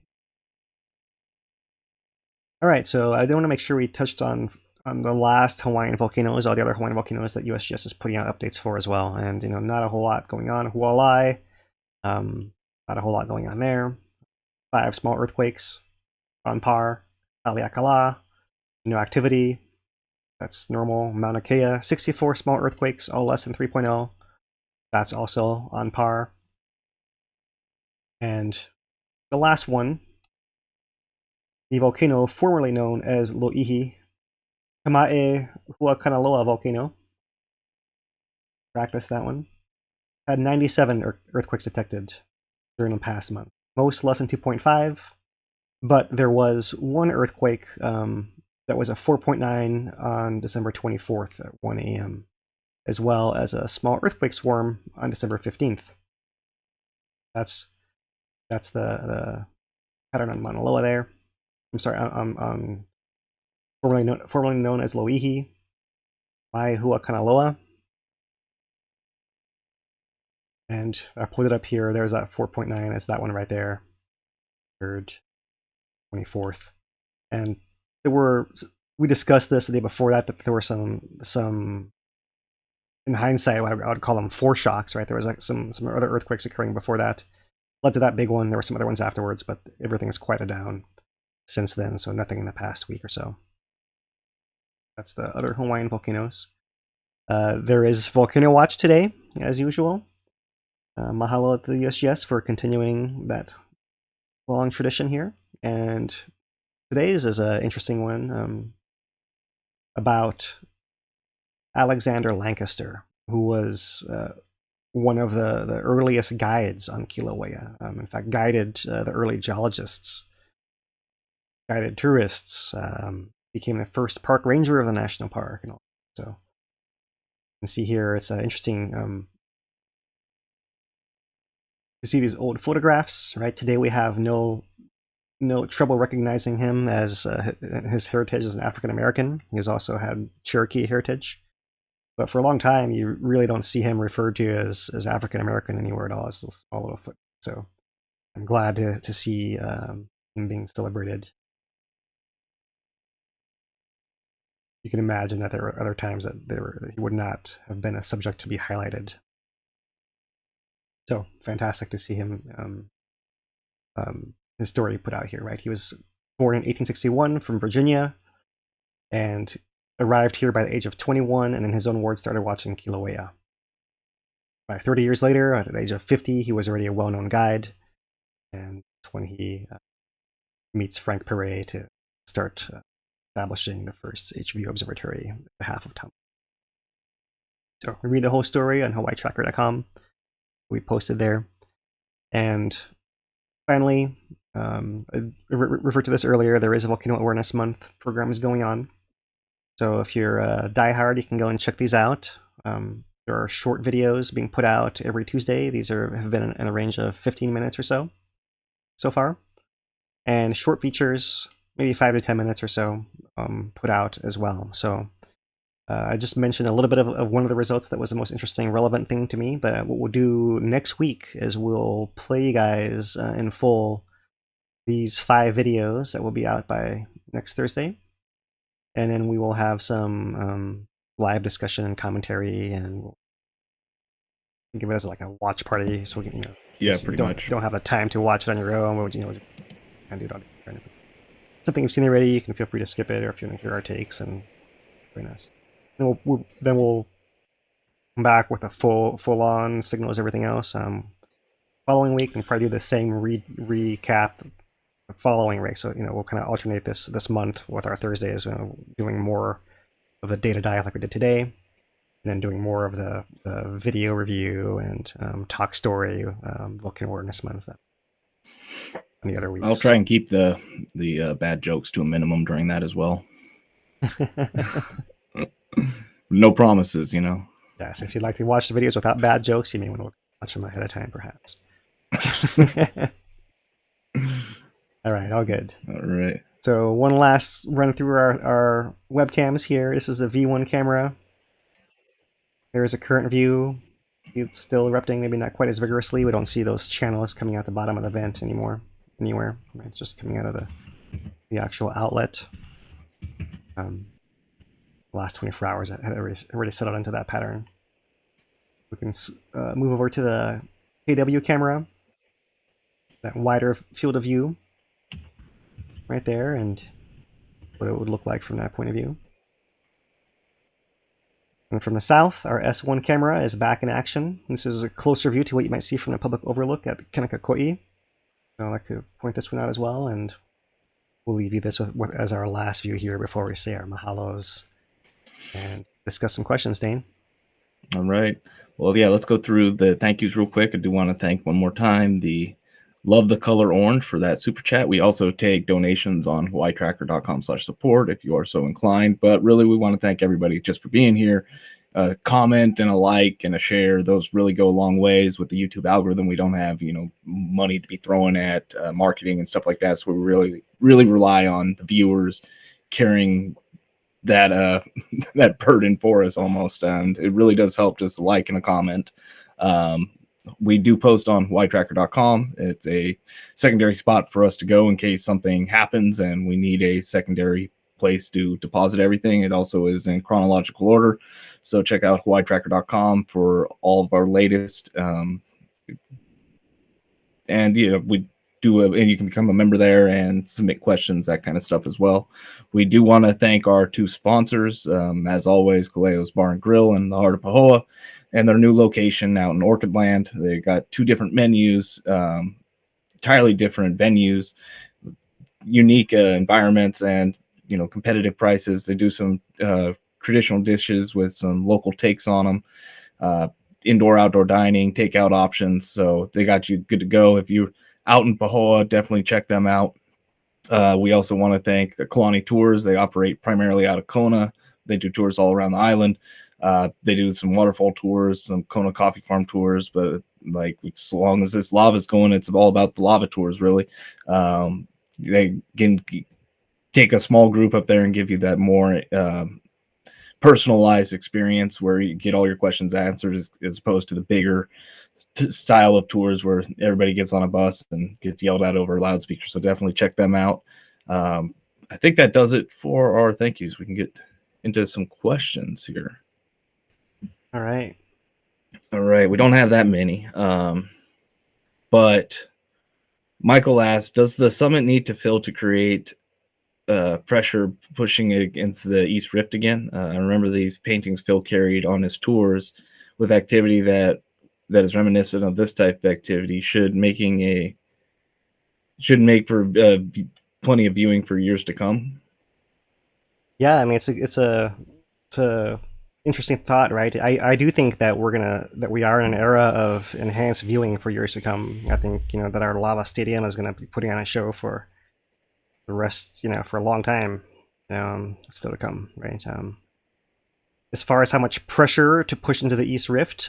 All right, so I do want to make sure we touched on the last Hawaiian volcanoes, all the other Hawaiian volcanoes that USGS is putting out updates for as well. And not a whole lot going on. Hualai, not a whole lot going on there. 5 small earthquakes on par. Haleakala, no activity. That's normal. Mauna Kea, 64 small earthquakes, all less than 3.0. That's also on par. And the last one, the volcano formerly known as Lo'ihi, Kamae Huakanaloa volcano. Practice that one. Had 97 earthquakes detected during the past month. Most less than 2.5. But there was one earthquake That was a 4.9 on December 24th at 1 a.m., as well as a small earthquake swarm on December 15th. That's the pattern on Mauna Loa there. I'm sorry, on formerly known as Loihi, Kīlauea. And I pulled it up here. There's that 4.9. That's that one right there. 3rd, 24th. And we discussed this the day before that there were some in hindsight, I would call them foreshocks, right? There was like some other earthquakes occurring before that. Led to that big one. There were some other ones afterwards, but everything has quieted down since then, so nothing in the past week or so. That's the other Hawaiian volcanoes. There is Volcano Watch today, as usual. Mahalo at the USGS for continuing that long tradition here. And today's is an interesting one about Alexander Lancaster, who was one of the earliest guides on Kilauea. In fact, guided the early geologists, guided tourists, became the first park ranger of the national park, and all. So you can see here it's interesting to see these old photographs. Right, today we have no trouble recognizing him as his heritage as an African American. He's also had Cherokee heritage. But for a long time, you really don't see him referred to as African American anywhere at all. It's a small little foot. So I'm glad to see him being celebrated. You can imagine that there were other times that he would not have been a subject to be highlighted. So fantastic to see him, his story put out here, right? He was born in 1861 from Virginia, and arrived here by the age of 21, and in his own words started watching Kilauea. By 30 years later, at the age of 50, he was already a well-known guide, and that's when he meets Frank Perret to start establishing the first HVO observatory on behalf of Tom. So we read the whole story on hawaiitracker.com. We posted there. And finally, I referred to this earlier, there is a Volcano Awareness Month program is going on. So if you're a diehard, you can go and check these out. There are short videos being put out every Tuesday. These have been in a range of 15 minutes or so far. And short features, maybe 5 to 10 minutes or so, put out as well. So I just mentioned a little bit of one of the results that was the most interesting, relevant thing to me. But what we'll do next week is we'll play you guys in full these 5 videos that will be out by next Thursday. And then we will have some live discussion and commentary, and we'll give it as like a watch party, so we can, pretty much. Don't have a time to watch it on your own. We'll, kind of do it on your own. If it's something you've seen already, you can feel free to skip it, or if you want to hear our takes, and very nice. And we'll come back with a full-on signals, everything else. Following week, and probably do the same recap following, right? So we'll kind of alternate this month with our Thursdays, doing more of the data dive like we did today, and then doing more of the video review and talk story, Volcano Awareness Month, on the other weeks. I'll try and keep the bad jokes to a minimum during that as well. No promises, Yes, if you'd like to watch the videos without bad jokes, you may want to watch them ahead of time, perhaps. All right, all good. All right. So one last run through our webcams here. This is a V1 camera. There's a current view. It's still erupting, maybe not quite as vigorously. We don't see those channels coming out the bottom of the vent anymore, anywhere. It's just coming out of the actual outlet. The last 24 hours had already settled into that pattern. We can move over to the KW camera, that wider field of view right there, and what it would look like from that point of view. And from the south, our S1 camera is back in action. This is a closer view to what you might see from the public overlook at Kanakakoi. So I'd like to point this one out as well, and we'll leave you this with as our last view here before we say our mahalos and discuss some questions, Dane. All right. Well, yeah, let's go through the thank yous real quick. I do want to thank one more time the Love the Color Orange for that super chat. We also take donations on hawaiitracker.com/support if you are so inclined. But really, we want to thank everybody just for being here. A comment and a like and a share, those really go a long ways with the YouTube algorithm. We don't have, money to be throwing at marketing and stuff like that. So we really, really rely on the viewers carrying that that burden for us almost. And it really does help just a like and a comment. We do post on hawaiitracker.com. It's a secondary spot for us to go in case something happens and we need a secondary place to deposit everything. It also is in chronological order. So check out hawaiitracker.com for all of our latest. And we do, and you can become a member there and submit questions, that kind of stuff as well. We do want to thank our two sponsors, as always, Kilauea's Bar and Grill in the heart of Pahoa, and their new location out in Orchid Land. They got two different menus, entirely different venues, unique environments, and competitive prices. They do some traditional dishes with some local takes on them, indoor, outdoor dining, takeout options. So they got you good to go. If you're out in Pahoa, definitely check them out. We also want to thank Kalani Tours. They operate primarily out of Kona. They do tours all around the island. They do some waterfall tours, some Kona coffee farm tours, but as long as this lava is going, it's all about the lava tours, really. They can take a small group up there and give you that more personalized experience where you get all your questions answered, as opposed to the bigger style of tours where everybody gets on a bus and gets yelled at over a loudspeaker. So definitely check them out. I think that does it for our thank yous. We can get into some questions here. All right. We don't have that many. But Michael asked, does the summit need to fill to create pressure pushing against the East Rift again? I remember these paintings Phil carried on his tours with activity that is reminiscent of this type of activity, should make for plenty of viewing for years to come. Yeah, I mean it's a interesting thought, right? I do think that we are in an era of enhanced viewing for years to come. I think that our lava stadium is going to be putting on a show for the rest, for a long time, still to come, right? As far as how much pressure to push into the East Rift,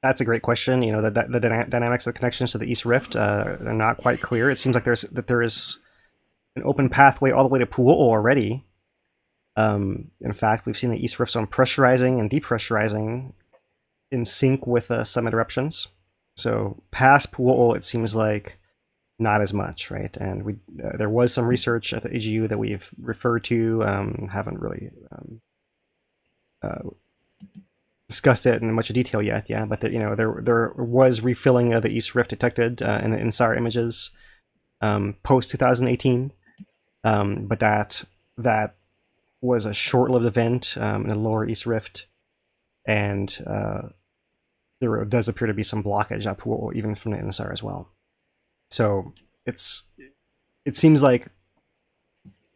that's a great question. The dynamics of the connections to the East Rift are not quite clear. It seems like there is an open pathway all the way to Pu'o'o already. In fact, we've seen the East Rift zone pressurizing and depressurizing in sync with summit eruptions. So past Pu'o'o, it seems like not as much, right? And there was some research at the AGU that we've referred to, haven't really discussed it in much detail yet, yeah. But there was refilling of the East Rift detected in the INSAR images post 2018, but that was a short-lived event in the lower East Rift, and there does appear to be some blockage at Pu'o'o even from the INSAR as well. So it seems like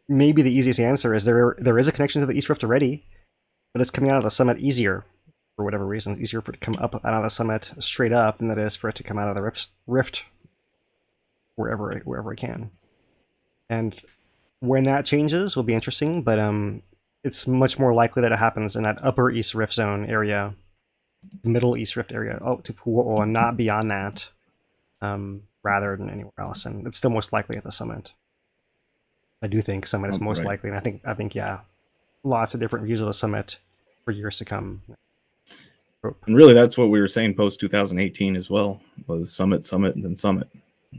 maybe the easiest answer is there is a connection to the East Rift already, but it's coming out of the summit easier for whatever reason. It's easier for it to come up out of the summit straight up than it is for it to come out of the rift wherever it can. And when that changes will be interesting, but it's much more likely that it happens in that upper East Rift zone area, middle East Rift area, to Pu'o'o, and not beyond that. Rather than anywhere else, and it's still most likely at the summit. I do think summit is most likely, and I think yeah, lots of different views of the summit for years to come. And really, that's what we were saying post 2018 as well, was summit, and then summit.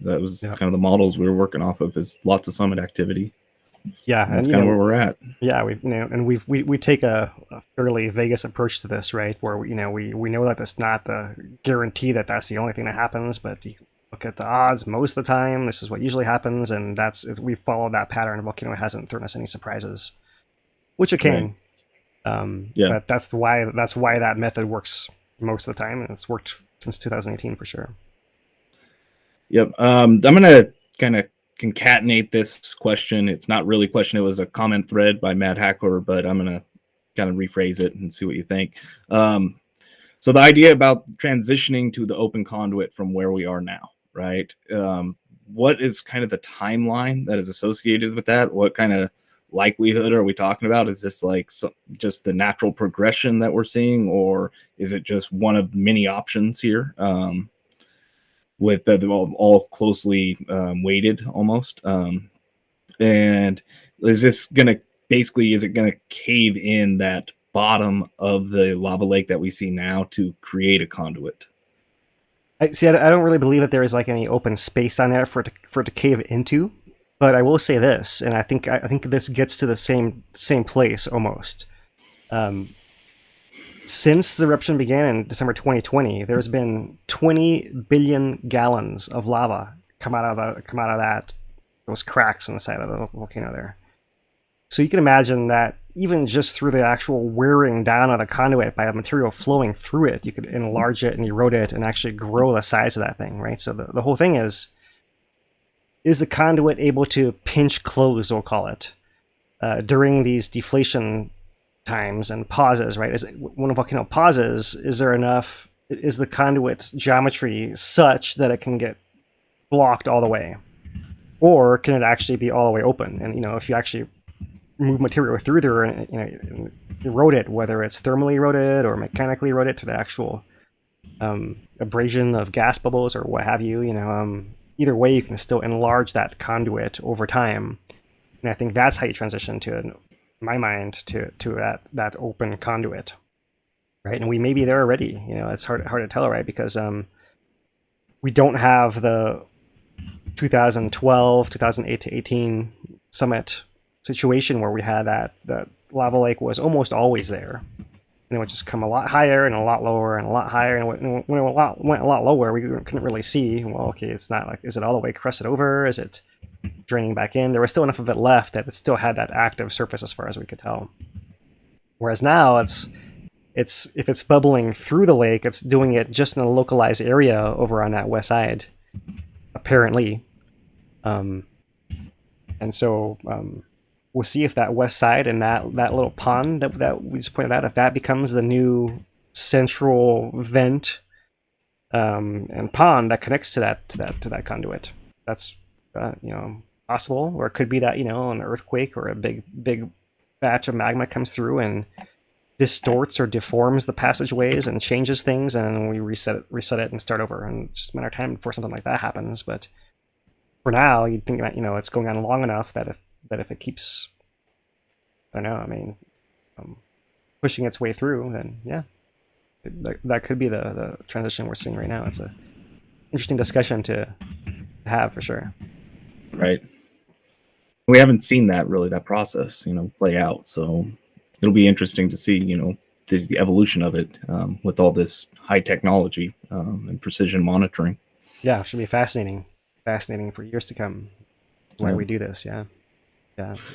That was kind of the models we were working off of, is lots of summit activity. Yeah, and that's kind of where we're at. Yeah, we take a fairly Vegas approach to this, right? Where we know that it's not the guarantee that that's the only thing that happens, but you look at the odds most of the time. This is what usually happens, and we followed that pattern. Volcano hasn't thrown us any surprises, which it can. But that's why that method works most of the time, and it's worked since 2018 for sure. Yep. I'm gonna kind of concatenate this question. It's not really a question. It was a comment thread by Matt Hackler, but I'm gonna kind of rephrase it and see what you think. So the idea about transitioning to the open conduit from where we are now. right? What is kind of the timeline that is associated with that? What kind of likelihood are we talking about? Is this like just the natural progression that we're seeing, or is it just one of many options here, with all closely weighted almost? And is this gonna is it gonna cave in that bottom of the lava lake that we see now to create a conduit? I don't really believe that there is like any open space on there for it to cave into. But I will say this, and I think this gets to the same place almost. Since the eruption began in December 2020, there's been 20 billion gallons of lava come out of those cracks in the side of the volcano there. So you can imagine that even just through the actual wearing down of the conduit by the material flowing through it, you could enlarge it and erode it and actually grow the size of that thing, right? So the whole thing is the conduit able to pinch close, we'll call it, during these deflation times and pauses, right? When a volcano pauses, is the conduit's geometry such that it can get blocked all the way? Or can it actually be all the way open? And, if you actually move material through there and erode it, whether it's thermally eroded or mechanically eroded to the actual abrasion of gas bubbles or what have you, either way, you can still enlarge that conduit over time. And I think that's how you transition to, in my mind, to that open conduit, right? And we may be there already. It's hard to tell, right? Because we don't have the 2012, 2008 to 18 summit situation where we had that lava lake was almost always there. And it would just come a lot higher and a lot lower and a lot higher. And when it went a lot lower, we couldn't really see, well, okay, it's not like, is it all the way crusted over? Is it draining back in? There was still enough of it left that it still had that active surface as far as we could tell. Whereas now if it's bubbling through the lake, it's doing it just in a localized area over on that west side, apparently. And so we'll see if that west side and that little pond that we just pointed out, if that becomes the new central vent and pond that connects to that conduit. That's possible, or it could be that an earthquake or a big batch of magma comes through and distorts or deforms the passageways and changes things, and then we reset it and start over. And it's just a matter of time before something like that happens. But for now, you'd think that it's going on long enough that if it keeps, pushing its way through, then yeah, that could be the transition we're seeing right now. It's a interesting discussion to have for sure. Right. We haven't seen that process, play out. So it'll be interesting to see, the evolution of it with all this high technology and precision monitoring. Yeah, it should be fascinating for years to come when we do this. Yeah.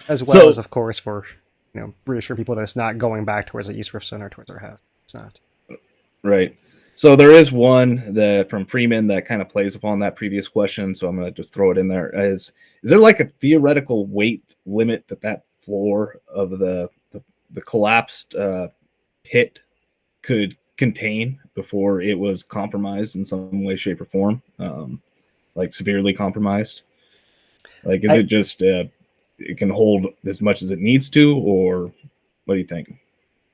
As well as, of course, for reassure people that it's not going back towards the East Rift Zone or towards our house. It's not. Right. So there is one that from Freeman that kind of plays upon that previous question. So I'm going to just throw it in there. Is there like a theoretical weight limit that floor of the collapsed pit could contain before it was compromised in some way, shape, or form? Like severely compromised? Like, is it just it can hold as much as it needs to, or what do you think?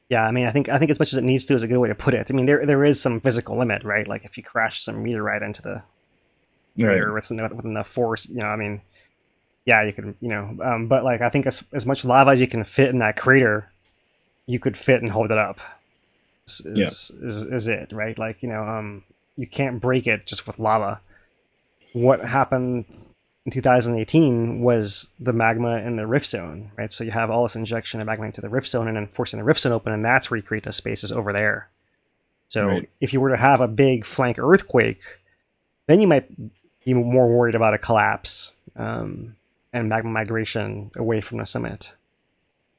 Yeah, I think as much as it needs to is a good way to put it. There is some physical limit, right? Like if you crash some meteorite into the crater with enough force, yeah, you could, but like I think as much lava as you can fit in that crater, you could fit and hold it up. Is it, right? Like you can't break it just with lava. What happened in 2018 was the magma in the rift zone, right? So you have all this injection of magma into the rift zone and then forcing the rift zone open, and that's where you create the spaces over there. So if you were to have a big flank earthquake, then you might be more worried about a collapse and magma migration away from the summit.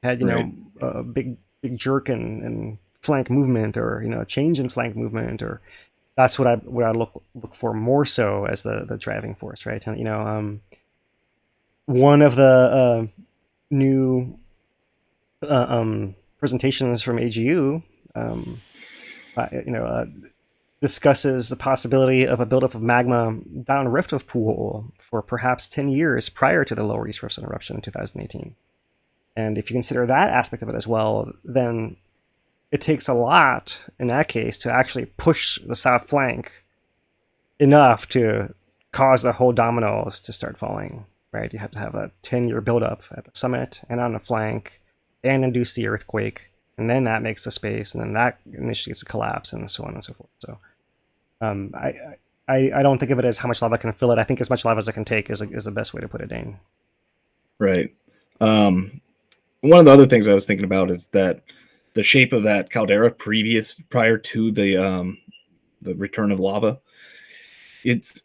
Had a big jerk in flank movement, or a change in flank movement, or that's what I look for more so as the driving force, right? And one of the new presentations from AGU, discusses the possibility of a buildup of magma downrift of Pool for perhaps 10 years prior to the Lower East Rift eruption in 2018. And if you consider that aspect of it as well, then it takes a lot in that case to actually push the south flank enough to cause the whole dominoes to start falling, right? You have to have a 10-year buildup at the summit and on the flank and induce the earthquake, and then that makes the space, and then that initiates a collapse, and so on and so forth. So I don't think of it as how much lava can fill it. I think as much lava as it can take is the best way to put it, Dane. Right. One of the other things I was thinking about is that the shape of that caldera prior to the return of lava, it's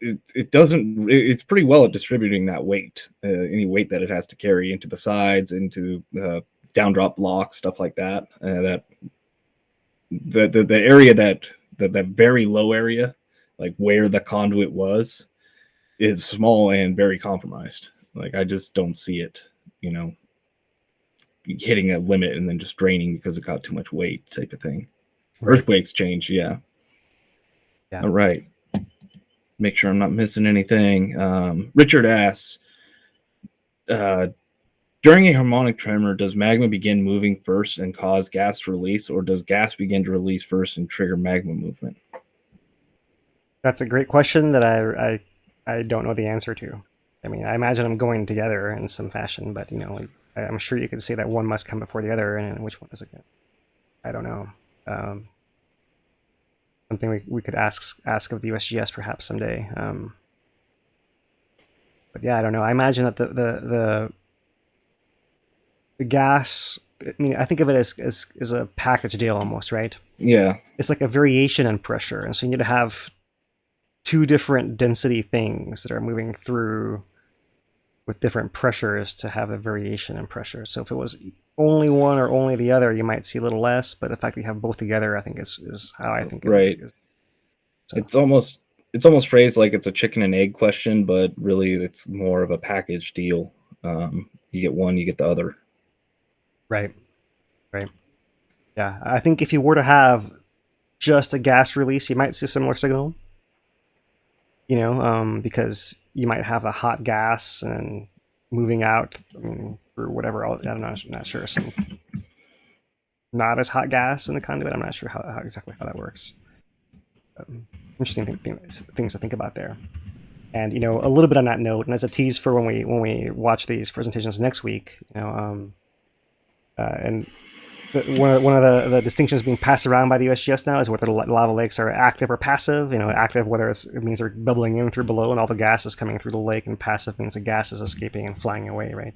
pretty well at distributing that weight, any weight that it has to carry into the sides, into downdrop blocks, stuff like that. That the area that very low area, like where the conduit was, is small and very compromised. Like I just don't see it, hitting a limit and then just draining because it got too much weight, type of thing. Right. Earthquakes change, yeah. All right. Make sure I'm not missing anything. Richard asks, during a harmonic tremor, does magma begin moving first and cause gas to release, or does gas begin to release first and trigger magma movement? That's a great question that I don't know the answer to. I mean, I imagine them going together in some fashion, but I'm sure you could say that one must come before the other, and which one is it? I don't know. Something we could ask of the USGS perhaps someday. But yeah, I don't know. I imagine that the gas. I mean, I think of it as a package deal almost, right? Yeah. It's like a variation in pressure, and so you need to have two different density things that are moving through with different pressures to have a variation in pressure. So if it was only one or only the other, you might see a little less, but the fact that you have both together, I think is how I think it right. is. So. It's almost phrased like it's a chicken and egg question, but really it's more of a package deal. You get one, you get the other. Right. Yeah, I think if you were to have just a gas release, you might see a similar signal. Because you might have a hot gas and moving out or whatever else. I'm not sure. Some not as hot gas in the conduit. I'm not sure how exactly how that works. Interesting things to think about there. And a little bit on that note, and as a tease for when we watch these presentations next week, and one of the distinctions being passed around by the USGS now is whether the lava lakes are active or passive. Active whether it means they're bubbling in through below and all the gas is coming through the lake, and passive means the gas is escaping and flying away. Right,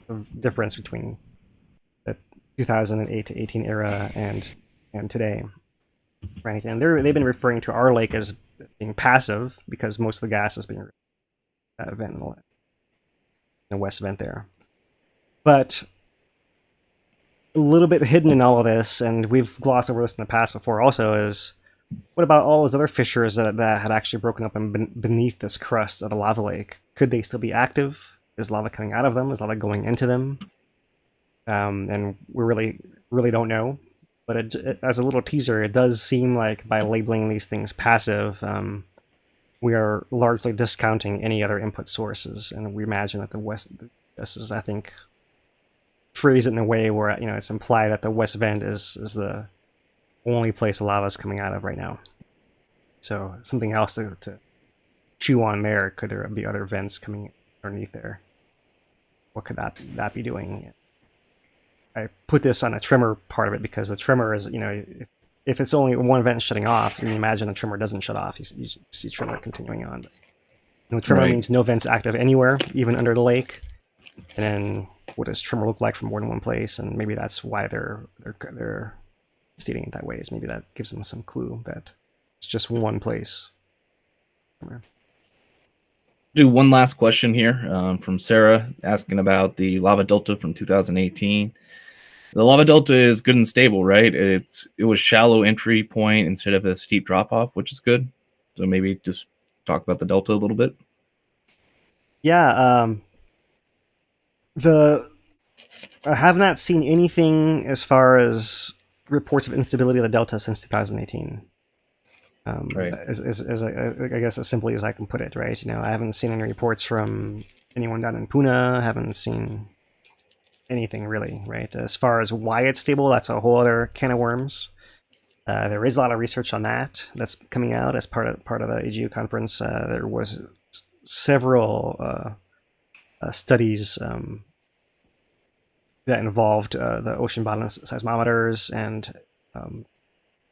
the difference between the 2008 to 18 era and today. Right, and they've been referring to our lake as being passive because most of the gas is being vent in the west vent there, but a little bit hidden in all of this, and we've glossed over this in the past before also, is what about all those other fissures that had actually broken up beneath this crust of the lava lake? Could they still be active? Is lava coming out of them? Is lava going into them? And we really don't know. But it, as a little teaser, it does seem like by labeling these things passive, we are largely discounting any other input sources, and we imagine that this is, I think, phrase it in a way where it's implied that the west vent is the only place lava is coming out of right now. So something else to chew on there. Could there be other vents coming underneath there? What could that be doing? I put this on a tremor part of it because the tremor is, if it's only one vent shutting off, and you imagine the tremor doesn't shut off, you see tremor continuing on. Tremor means no vents active anywhere, even under the lake. And then what does tremor look like from more than one place? And maybe that's why they're stating it that way. Is maybe that gives them some clue that it's just one place. Do one last question here from Sarah asking about the lava delta from 2018. The lava delta is good and stable, right? It was shallow entry point instead of a steep drop off, which is good. So maybe just talk about the delta a little bit. Yeah. I have not seen anything as far as reports of instability of the delta since 2018. Right. I guess as simply as I can put it, right? You know, I haven't seen any reports from anyone down in Puna. Haven't seen anything really, right? As far as why it's stable, that's a whole other can of worms. There is a lot of research on that that's coming out as part of the AGU conference. There was several studies that involved the ocean bottom seismometers and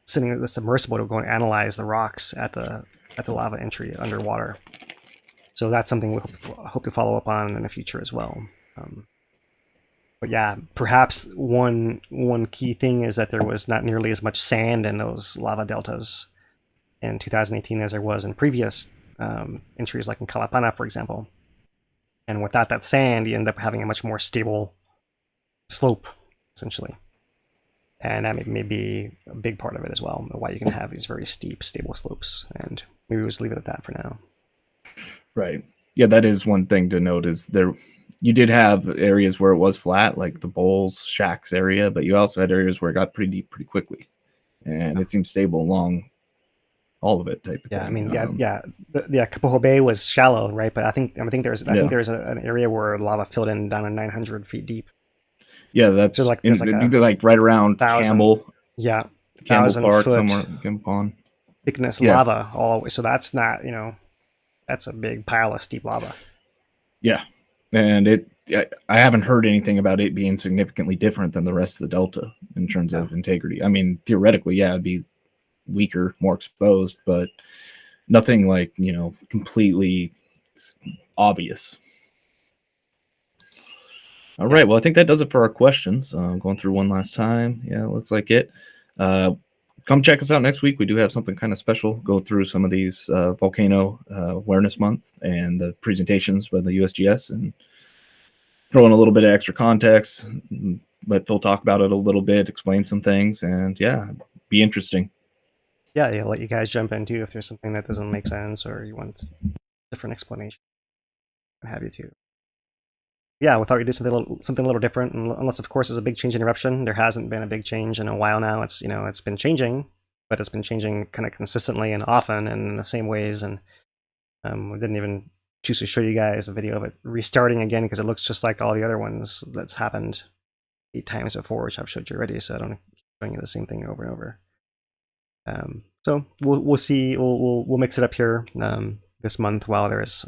sending the submersible to go and analyze the rocks at the lava entry underwater. So that's something we hope to follow up on in the future as well. But yeah, perhaps one key thing is that there was not nearly as much sand in those lava deltas in 2018 as there was in previous entries, like in Kalapana, for example. And without that sand, you end up having a much more stable slope, essentially. And that may be a big part of it as well, why you can have these very steep, stable slopes. And maybe we'll just leave it at that for now. Right. Yeah, that is one thing to note is there you did have areas where it was flat, like the Bowls, Shacks area, but you also had areas where it got pretty deep pretty quickly. And it seemed stable along all of it type of thing. I mean, Kapoho Bay was shallow, right? But I think there's an area where lava filled in down to 900 feet deep. Yeah, that's so there's like right around Campbell. Yeah, Campbell Park somewhere Pond. Thickness lava all the way. So that's not, that's a big pile of steep lava. Yeah, and I haven't heard anything about it being significantly different than the rest of the delta in terms of integrity. I mean, theoretically, it'd be weaker, more exposed, but nothing like completely obvious. All right. Well, I think that does it for our questions. Going through one last time. Yeah, it looks like it. Come check us out next week. We do have something kind of special. Go through some of these Volcano Awareness Month and the presentations by the USGS and throw in a little bit of extra context. Let Phil talk about it a little bit, explain some things, and be interesting. Yeah, let you guys jump in too if there's something that doesn't make sense or you want a different explanation. I'd have you too. Yeah, we thought we'd do something a little different, unless of course there's a big change in eruption. There hasn't been a big change in a while now. It's it's been changing, but it's been changing kind of consistently and often and in the same ways. And we didn't even choose to show you guys a video of it restarting again because it looks just like all the other ones that's happened 8 times before, which I've showed you already. So I don't keep showing you the same thing over and over. So we'll see. We'll mix it up here this month while there's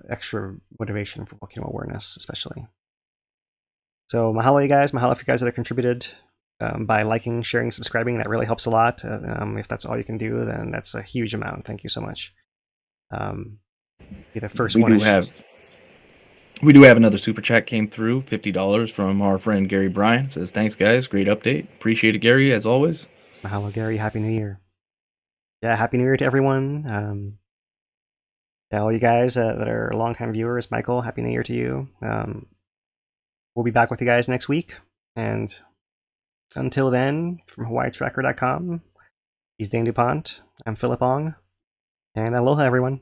extra motivation for volcano awareness, especially. So mahalo, you guys. Mahalo for you guys that have contributed by liking, sharing, subscribing. That really helps a lot. If that's all you can do, then that's a huge amount. Thank you so much. Be the first one. We do have another super chat came through, $50 from our friend Gary Bryan. It says, thanks guys, great update. Appreciate it, Gary, as always. Mahalo, Gary. Happy New Year. Yeah, Happy New Year to everyone. All you guys that are longtime viewers, Michael, Happy New Year to you. We'll be back with you guys next week. And until then, from HawaiiTracker.com, he's Dan DuPont. I'm Philip Ong. And aloha, everyone.